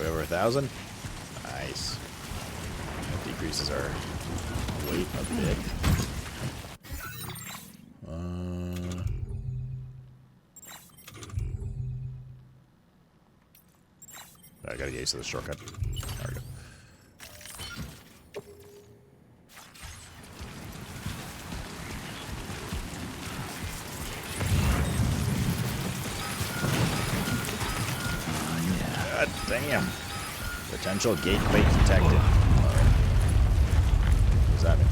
Way over 1,000. Nice. That decreases our weight a bit. I gotta get used to the shortcut. There we go. God damn. Potential gateway detected. Alright. What does that mean?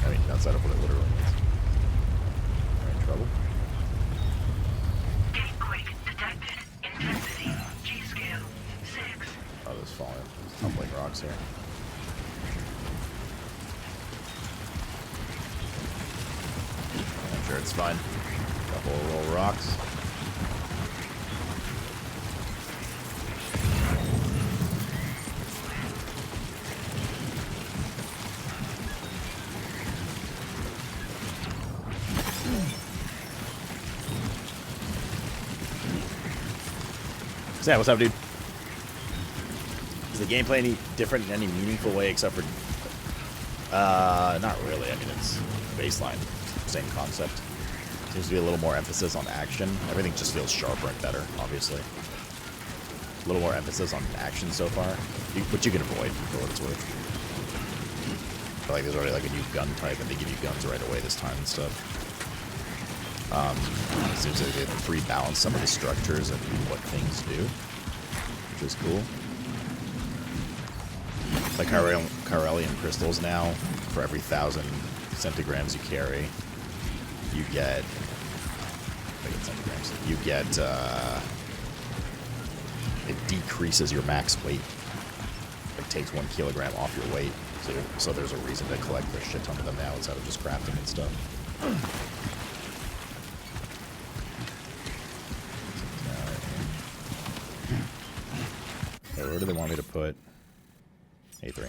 I mean, outside of what it literally means. Are in trouble? Gateway detected. Intensity. G-scale. 6. Oh, there's falling. Tumbling rocks here. I'm sure it's fine. Couple of little rocks. Yeah, what's up, dude? Is the gameplay any different in any meaningful way except for... not really. I mean, it's baseline. Same concept. Seems to be a little more emphasis on action. Everything just feels sharper and better, obviously. A little more emphasis on action so far. Which you can avoid, for what it's worth. I feel like there's already like a new gun type, and they give you guns right away this time and stuff. It seems like they've rebalanced some of the structures and what things do, which is cool. Like Chiralian crystals now, for every 1,000 centigrams you carry, you get... centigrams. You get, it decreases your max weight. It takes 1 kilogram off your weight. So there's a reason to collect a shit ton of them now instead of just crafting and stuff. Where do they want me to put A3?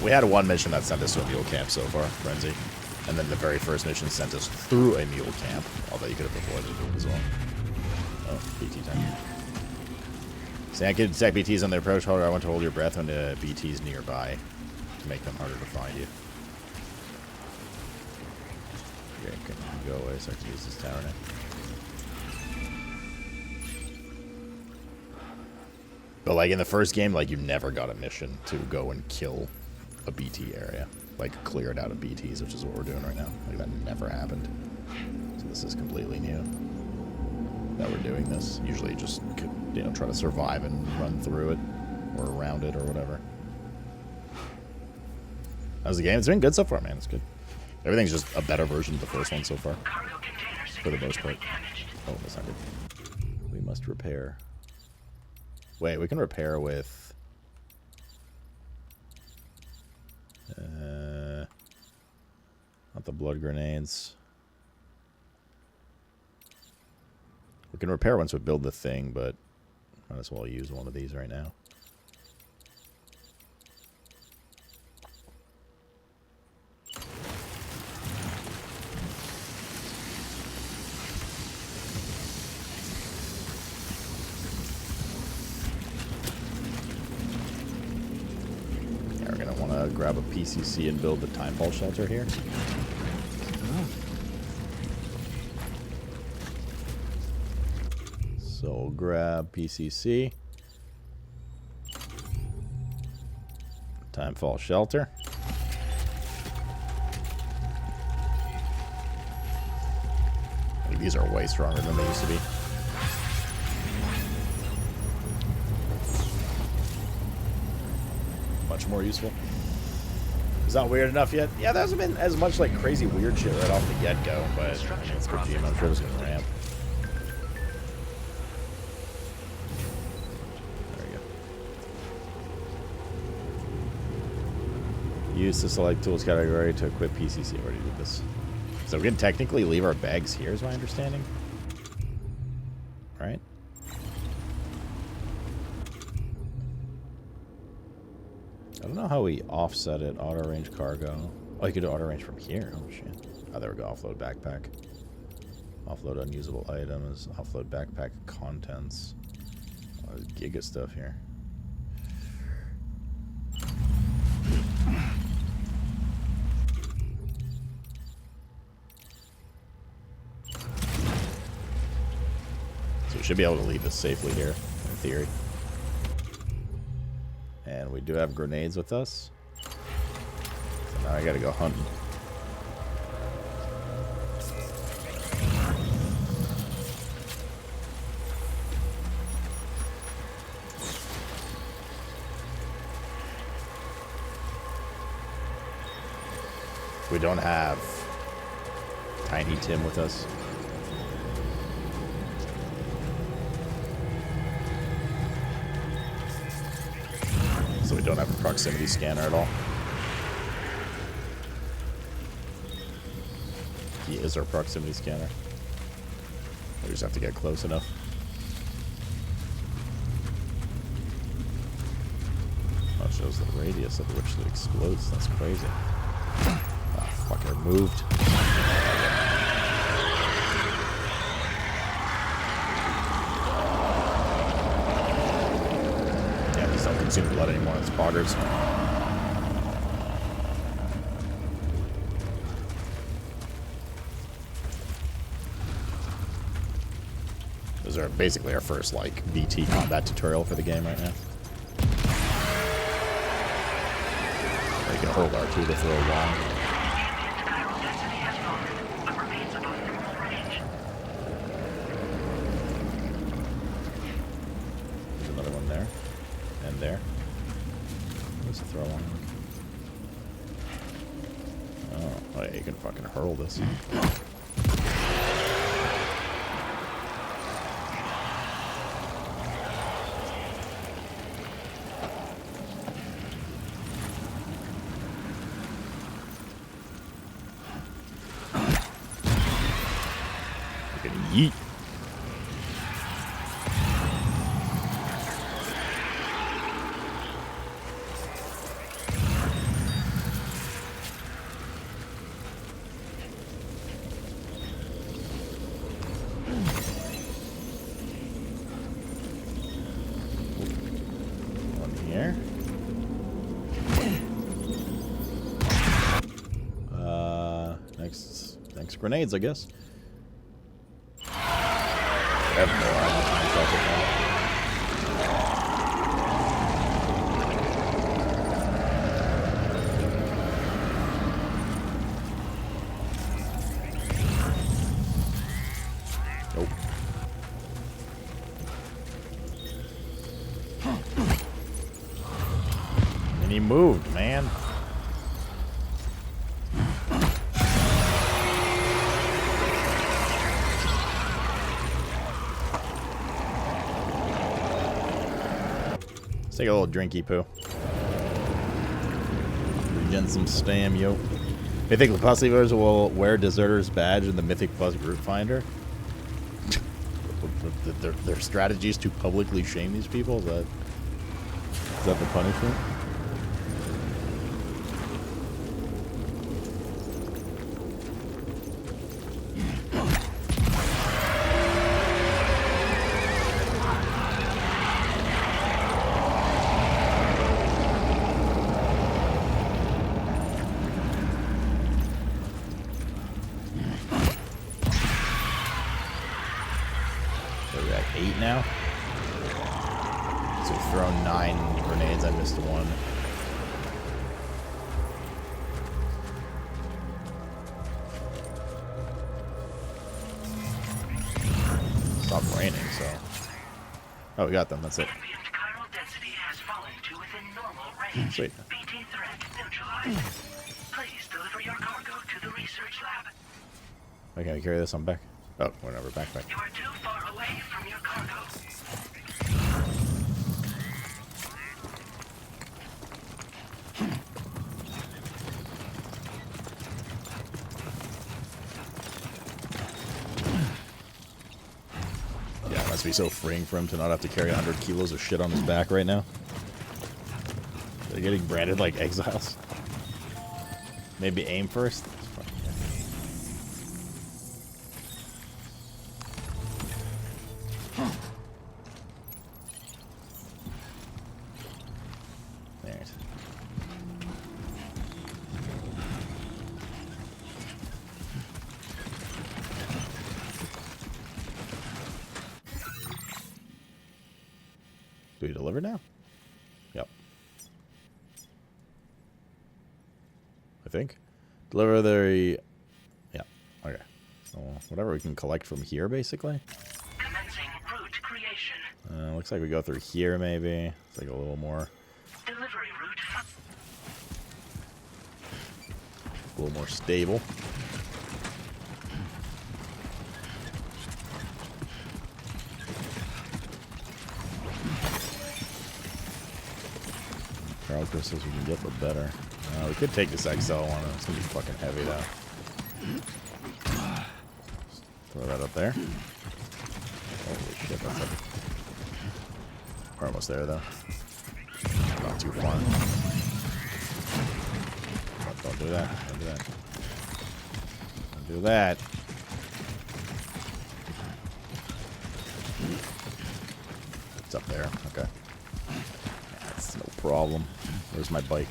We had one mission that sent us to a mule camp so far, Frenzy. And then the very first mission sent us through a mule camp, although you could have avoided it as well. Oh, BT time. Saying I could detect BTs on their approach. However, I want to hold your breath when the BTs nearby to make them harder to find you. Okay, go away so I can use this tower now. But like in the first game, like you never got a mission to go and kill a BT area. Like clear it out of BTs, which is what we're doing right now. Like that never happened. So this is completely new that we're doing this. Usually just, you know, try to survive and run through it or around it or whatever. How's the game? It's been good so far, man. It's good. Everything's just a better version of the first one so far. For the most part. Oh, that's not good. We must repair. Wait, we can repair with... not the blood grenades. We can repair once we build the thing, but might as well use one of these right now. Grab a PCC and build the timefall shelter here. So we'll grab PCC. Timefall shelter. Like, these are way stronger than they used to be. Much more useful. Is that weird enough yet? Yeah, there hasn't been as much like crazy weird shit right off the get-go, but it's good GM. I'm sure it's gonna ramp. There we go. Use the select tools category to equip PCC. Already did this. So we can technically leave our bags here, is my understanding. Right? I don't know how we offset it. Auto range cargo. Oh, you could auto range from here. Oh shit. Oh, there we go. Offload backpack. Offload unusable items. Offload backpack contents. A lot of giga stuff here. So we should be able to leave this safely here, in theory. And we do have grenades with us. So now I gotta go hunting. We don't have Tiny Tim with us. So we don't have a proximity scanner at all. He is our proximity scanner. We just have to get close enough. Oh, it shows the radius at which it explodes. That's crazy. Fucker moved. Yeah, just don't consume blood anymore. It's poggers. Those are basically our first, like, BT combat tutorial for the game right now. We can hold R2 to throw long. There. What's the throw on? Oh, yeah, you can fucking hurl this. You can yeet. Next grenades, I guess. I have no idea. Nope. And he moved, man. Take a little drinky poo. Regen some stam, yo. Mythic Plus leaders will wear Deserter's badge in the Mythic Plus group finder. Their strategy is to publicly shame these people? Is that the punishment? We're at 8 now. So we've thrown 9 grenades. I missed one. Stopped raining, so. Oh, we got them. That's it. Ambient chiral density has fallen to within normal range. Sweet. BT threat neutralized. Please deliver your cargo to the research lab. Okay, I carry this on back. Oh, whatever, backpack. You are too far away from your cargo. Yeah, it must be so freeing for him to not have to carry 100 kilos of shit on his back right now. They're getting branded like exiles. Maybe aim first. we deliver now? Yep. I think. Deliver the... Yeah. Okay. So whatever we can collect from here, basically. Commencing route creation. Looks like we go through here, maybe. It's like a little more... Delivery route. A little more stable. Carl crystals we can get, but better. We could take this XL one. It's gonna be fucking heavy though. Throw that up there. Holy shit, that's heavy. We're almost there though. Not too far. Don't do that. Don't do that. Don't do that. It's up there. Okay. That's no problem. Where's my bike?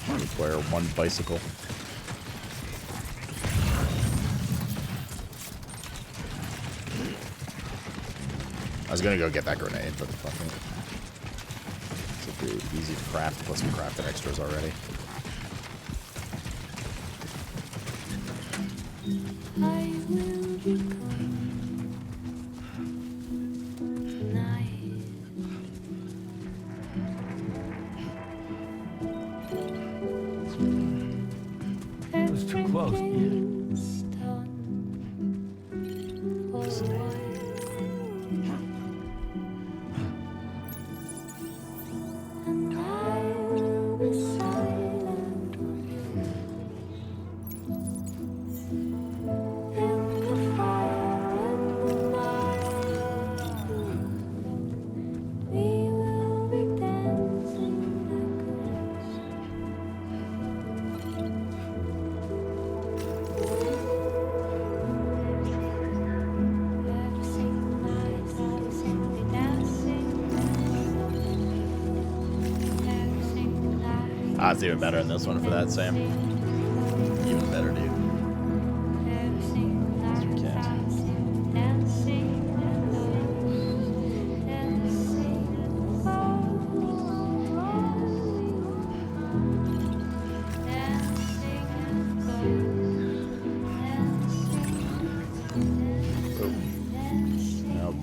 I require one bicycle. I was gonna go get that grenade, but fucking it's pretty easy to craft. Plus we crafted extras already. I will become night. It was too close. Everything's done for a while. And I will be silent with you. In the fire and the night, we will be dancing backwards. Dancing nights, dancing, dancing, dancing nights. Ah, it's even better in this one for that, Sam. Even better, dude.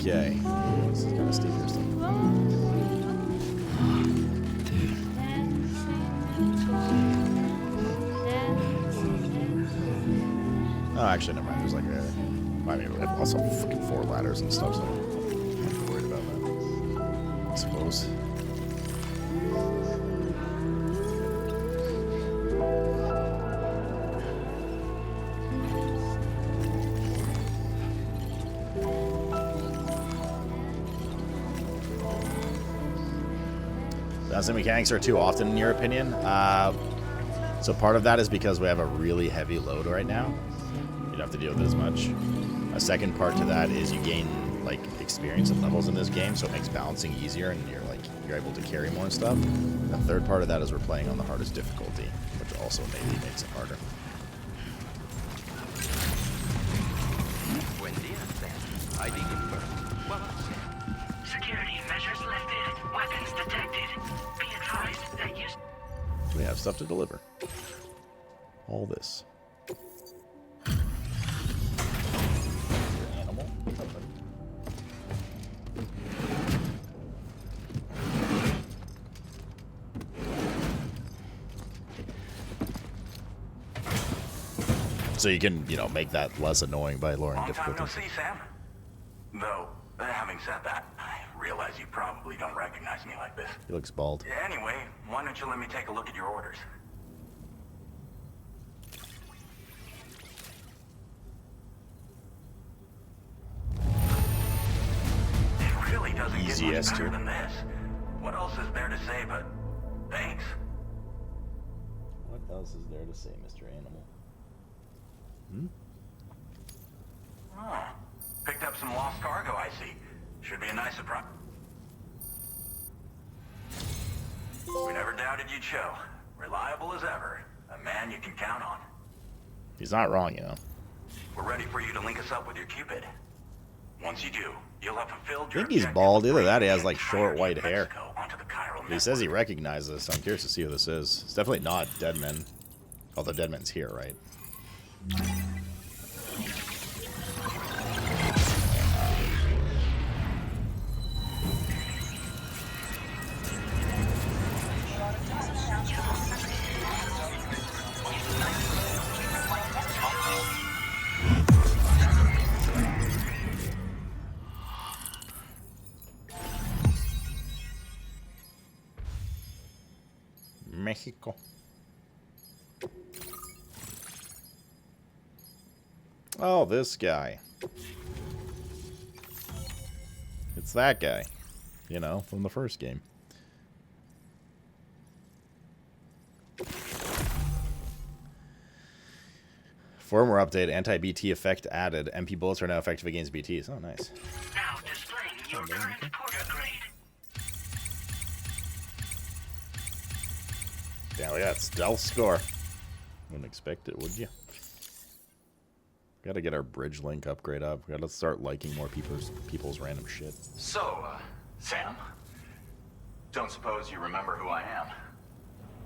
Okay. This is kind of steep here still. Oh, actually, never mind. There's like a... I mean, we have also fucking 4 ladders and stuff, so I'm not worried about that. I suppose. Balancing mechanics are too often, in your opinion? So part of that is because we have a really heavy load right now. You don't have to deal with it as much. A second part to that is you gain like experience and levels in this game, so it makes balancing easier, and you're able to carry more and stuff. And the third part of that is we're playing on the hardest difficulty, which also maybe makes it harder. Buen día, Sam. ID confirmed. Well, Security measures lifted. Weapons detected. Be advised that you... We have stuff to deliver. All this. Animal. So you can, make that less annoying by lowering long time no difficulty. see, Sam. Though, having said that, I realize you probably don't recognize me like this. He looks bald. Anyway, why don't you let me take a look at your orders? It really doesn't Easy get much S2. better than this. What else is there to say but thanks? What else is there to say, Mr. Animal? Hmm? Oh, picked up some lost cargo, I see. Should be a nice surprise. We never doubted you'd show. Reliable as ever. A man you can count on. He's not wrong, We're ready for you to link us up with your Cupid. Once you do, You'll have fulfilled I your think he's objective bald. of Either that or he bringing has the like short entirety white of hair. Mexico onto the chiral He says he network. recognizes this, so I'm curious to see who this is. It's definitely not Deadman. Although Deadman's here, right? Mexico. Oh, this guy. It's that guy. You know, from the first game. Firmware update, anti-BT effect added. MP bullets are now effective against BTs. Oh, nice. Now displaying your transporter grade. Yeah, we got stealth score. Wouldn't expect it, would you? Gotta get our bridge link upgrade up. Gotta start liking more people's random shit. So, Sam, don't suppose you remember who I am?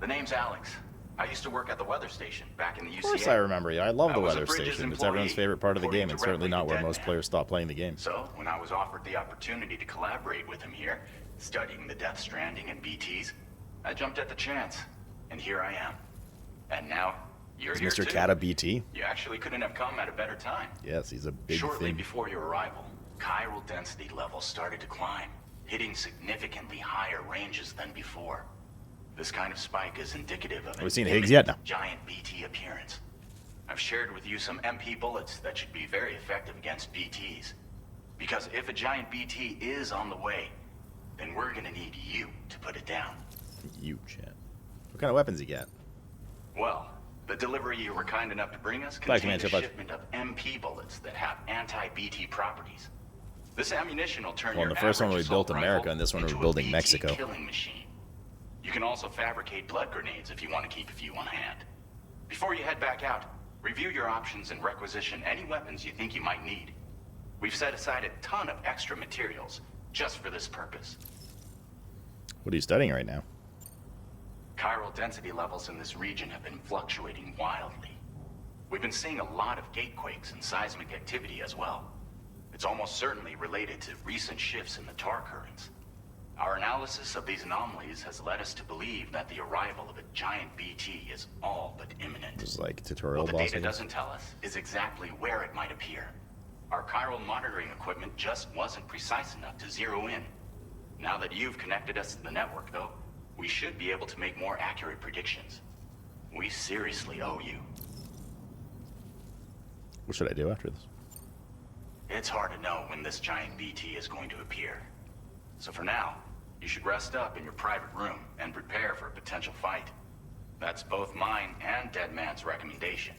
The name's Alex. I used to work at the weather station back in the UCA. Of course I remember you. I love the I was a weather Bridges station. It's employee, everyone's favorite part of the game. reporting It's certainly directly not to where most Deadman. players stop playing the game. So, when I was offered the opportunity to collaborate with him here, studying the Death Stranding and BTs, I jumped at the chance. And here I am. And now, you're Is here Mr. too. Cat a BT? You actually couldn't have come at a better time. Yes, he's a big Shortly thing. before your arrival, chiral density levels started to climb, hitting significantly higher ranges than before. This kind of spike is indicative of Have we seen Higgs yet? No. giant BT appearance. I've shared with you some MP bullets that should be very effective against BTs. Because if a giant BT is on the way, then we're gonna need you to put it down. You, Chat. What kind of weapons you got? Well, the delivery you were kind enough to bring us Flash, man, contained a flash. shipment of MP bullets that have anti-BT properties. This ammunition will turn Well, in your the first one we average built assault America, rifle and this one we're into a building BT Mexico. killing machine. You can also fabricate blood grenades if you want to keep a few on hand. Before you head back out, review your options and requisition any weapons you think you might need. We've set aside a ton of extra materials just for this purpose. What are you studying right now? Chiral density levels in this region have been fluctuating wildly. We've been seeing a lot of gatequakes and seismic activity as well. It's almost certainly related to recent shifts in the tar currents. Our analysis of these anomalies has led us to believe that the arrival of a giant BT is all but imminent. This is like tutorial What the boss. data I guess? doesn't tell us is exactly where it might appear. Our chiral monitoring equipment just wasn't precise enough to zero in. Now that you've connected us to the network, though, we should be able to make more accurate predictions. We seriously owe you. What should I do after this? It's hard to know when this giant BT is going to appear. So for now, you should rest up in your private room and prepare for a potential fight. That's both mine and Deadman's recommendation.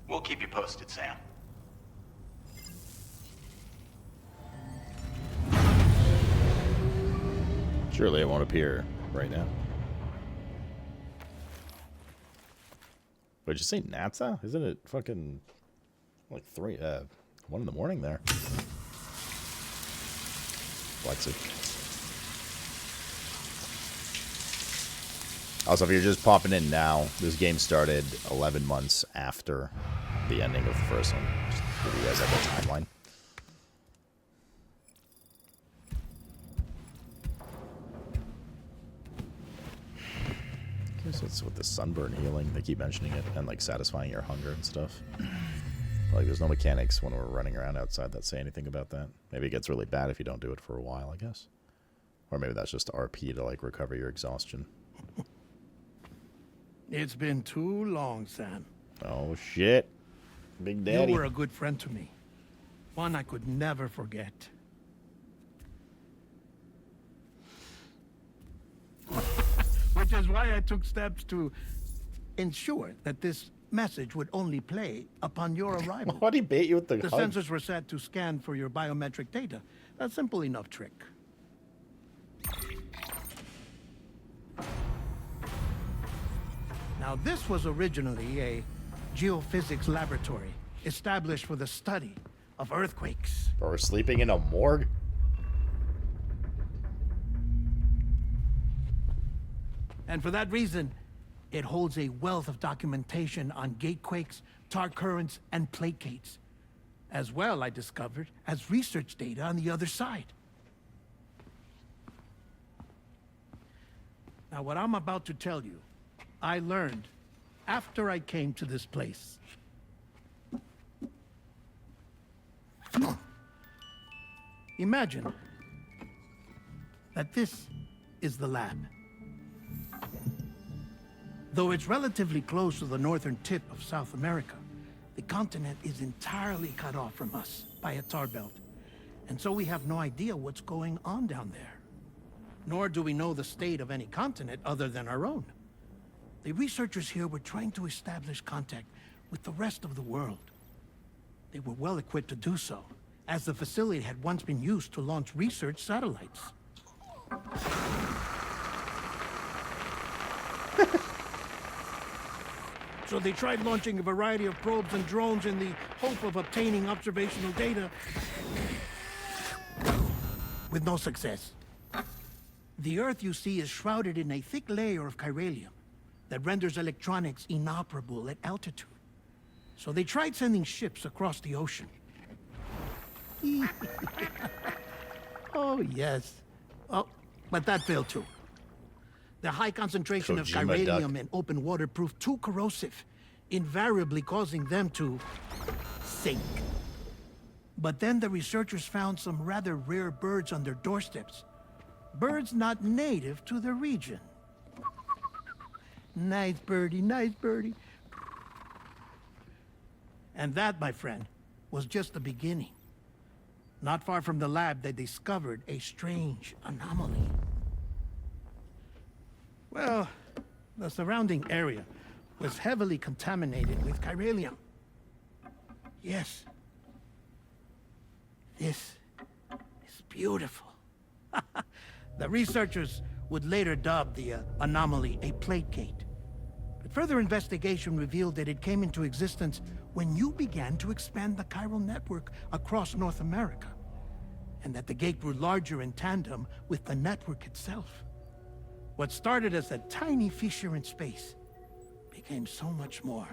We'll keep you posted, Sam. Surely it won't appear right now. Wait, did you say Natsa? Isn't it fucking like 1 in the morning there? Lexi. Also, if you're just popping in now, this game started 11 months after the ending of the first one. Just to give you guys like a timeline. I guess it's with the sunburn healing. They keep mentioning it and like satisfying your hunger and stuff. Like there's no mechanics when we're running around outside that say anything about that. Maybe it gets really bad if you don't do it for a while, I guess. Or maybe that's just RP to like recover your exhaustion. It's been too long, Sam. Oh shit. Big Daddy. You were a good friend to me. One I could never forget. Which is why I took steps to ensure that this message would only play upon your arrival. Why'd he bait you with the The hug? sensors were set to scan for your biometric data. A simple enough trick. Now, this was originally a geophysics laboratory established for the study of earthquakes. Or we're sleeping in a morgue? And for that reason, it holds a wealth of documentation on gatequakes, tar currents, and plate gates. As well, I discovered, as research data on the other side. Now, what I'm about to tell you, I learned after I came to this place. Imagine that this is the lab. Though it's relatively close to the northern tip of South America, the continent is entirely cut off from us by a tar belt. And so we have no idea what's going on down there. Nor do we know the state of any continent other than our own. The researchers here were trying to establish contact with the rest of the world. They were well equipped to do so, as the facility had once been used to launch research satellites. So they tried launching a variety of probes and drones in the hope of obtaining observational data, with no success. The Earth, you see, is shrouded in a thick layer of chiralium that renders electronics inoperable at altitude. So they tried sending ships across the ocean. Oh, yes. Oh, but that failed too. The high concentration of Kojima duck. chiralium in open water proved too corrosive, invariably causing them to sink. But then the researchers found some rather rare birds on their doorsteps. Birds not native to the region. Nice birdie, nice birdie. And that, my friend, was just the beginning. Not far from the lab, they discovered a strange anomaly. Well, the surrounding area was heavily contaminated with chiralium. Yes. This is beautiful. The researchers would later dub the anomaly a plate gate. But further investigation revealed that it came into existence when you began to expand the chiral network across North America, and that the gate grew larger in tandem with the network itself. What started as a tiny fissure in space became so much more.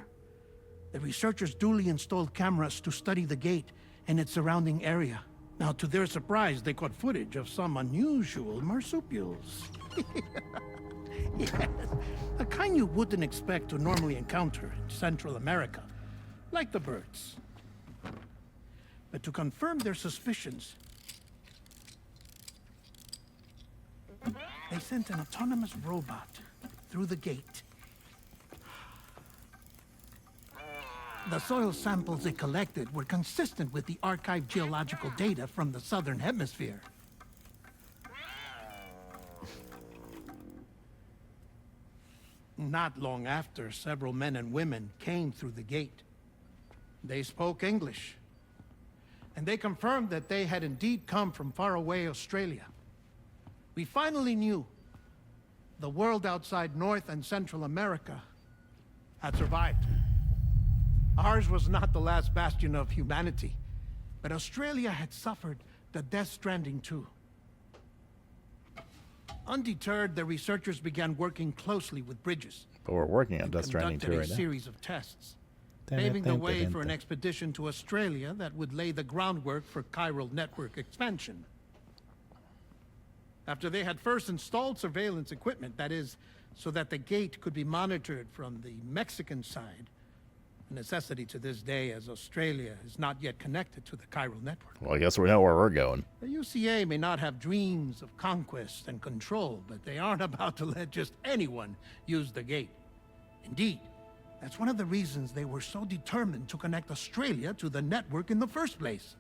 The researchers duly installed cameras to study the gate and its surrounding area. Now, to their surprise, they caught footage of some unusual marsupials. Yes, a kind you wouldn't expect to normally encounter in Central America, like the birds. But to confirm their suspicions, they sent an autonomous robot through the gate. The soil samples it collected were consistent with the archived geological data from the southern hemisphere. Not long after, several men and women came through the gate. They spoke English, and they confirmed that they had indeed come from faraway Australia. We finally knew the world outside North and Central America had survived. Ours was not the last bastion of humanity, but Australia had suffered the death stranding too. Undeterred, the researchers began working closely with Bridges. But we're working on Death Stranding 2 conducted right a now. series of tests, paving the way for an expedition to Australia that would lay the groundwork for chiral network expansion. After they had first installed surveillance equipment, that is, so that the gate could be monitored from the Mexican side, a necessity to this day as Australia is not yet connected to the chiral network. Well, I guess we know where we're going. The UCA may not have dreams of conquest and control, but they aren't about to let just anyone use the gate. Indeed, that's one of the reasons they were so determined to connect Australia to the network in the first place.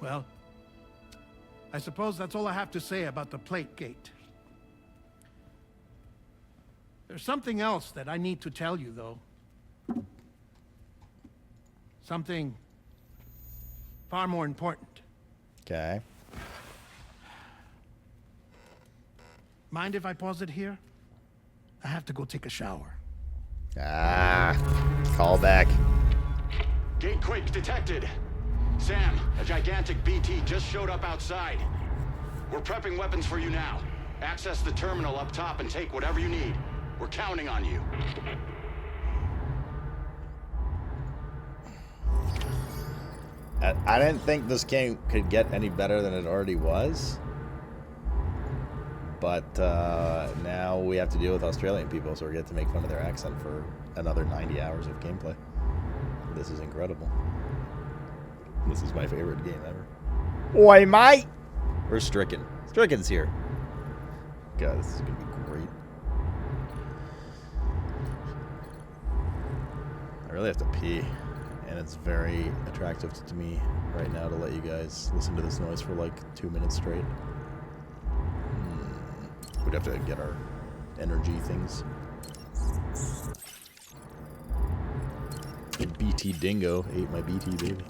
Well, I suppose that's all I have to say about the plate gate. There's something else that I need to tell you, though. Something far more important. Okay. Mind if I pause it here? I have to go take a shower. Ah, call back. Gatequake detected. Sam, a gigantic BT just showed up outside. We're prepping weapons for you now. Access the terminal up top and take whatever you need. We're counting on you. I didn't think this game could get any better than it already was. But now we have to deal with Australian people, so we get to make fun of their accent for another 90 hours of gameplay. This is incredible. This is my favorite game ever. Oi, mate! Where's Stricken? Stricken's here. God, this is going to be great. I really have to pee. And it's very attractive to me right now to let you guys listen to this noise for like 2 minutes straight. We'd have to get our energy things. A BT dingo ate my BT baby.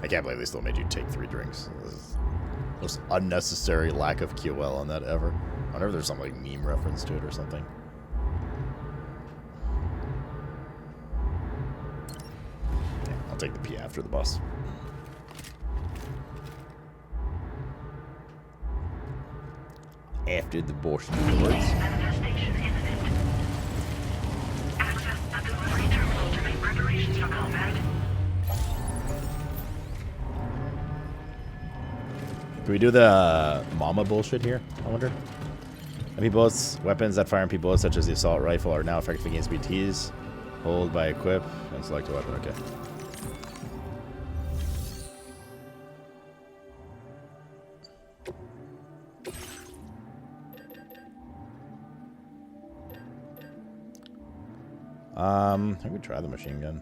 I can't believe they still made you take 3 drinks. This is the most unnecessary lack of QL on that ever. I wonder if there's some like meme reference to it or something. I'll take the pee after the bus. After the bus. Manifestation imminent. Access the delivery terminal to make preparations for combat. Can we do the mama bullshit here? I wonder. MP bullets, weapons that fire MP bullets, such as the assault rifle, are now effective against BTs. Hold by equip and select a weapon. Okay. I could try the machine gun.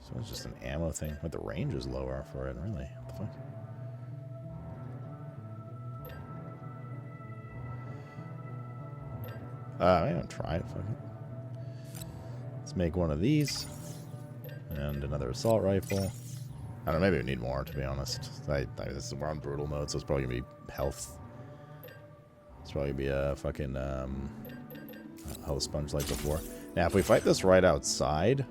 So it's just an ammo thing, but the range is lower for it, really. What the fuck? I'm gonna try it. Fuck it. Let's make one of these. And another assault rifle. I don't know, maybe we need more, to be honest. We're on brutal mode, so it's probably gonna be health. It's probably gonna be a fucking health sponge like before. Now, if we fight this right outside.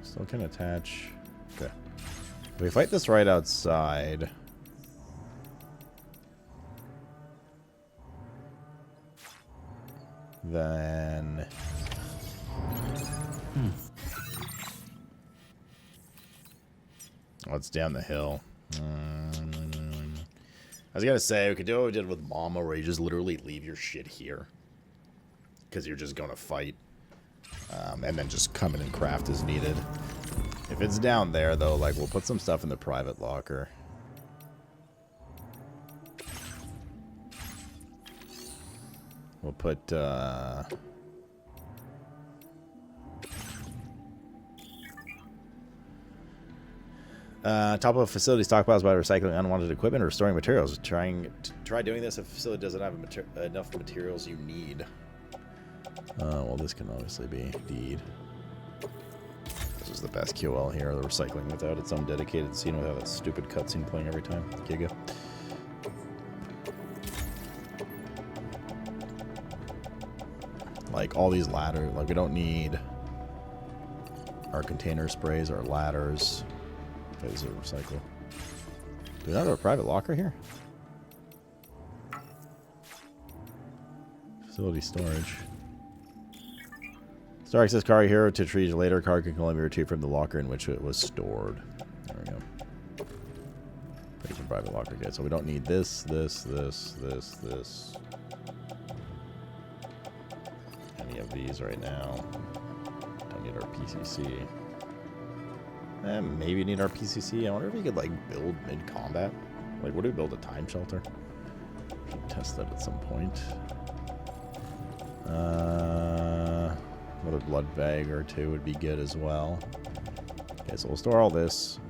Still can attach. Okay. If we fight this right outside. Then. Oh, it's down the hill. I was gonna say, we could do what we did with Mama, where you just literally leave your shit here. Because you're just gonna fight. And then just come in and craft as needed. If it's down there, though, like, we'll put some stuff in the private locker. We'll put, top of a facility stockpiles by recycling unwanted equipment or storing materials. Try doing this if a facility doesn't have enough materials you need. Well, this can obviously be deed. This is the best QL here, the recycling without its own dedicated scene, without that stupid cutscene playing every time. Giga. Like, all these ladders, like, we don't need our container sprays, our ladders. Okay, this is a recycle. Do we not have a private locker here? Facility storage. Store access car here to retrieve later. Car can only be retrieved from the locker in which it was stored. There we go. Place in private locker. Okay, so we don't need this. Any of these right now. Don't need our PCC. Maybe need our PCC. I wonder if we could, like, build mid-combat. Like, what do we build? A time shelter? Should test that at some point. Another blood bag or two would be good as well. Okay, so we'll store all this.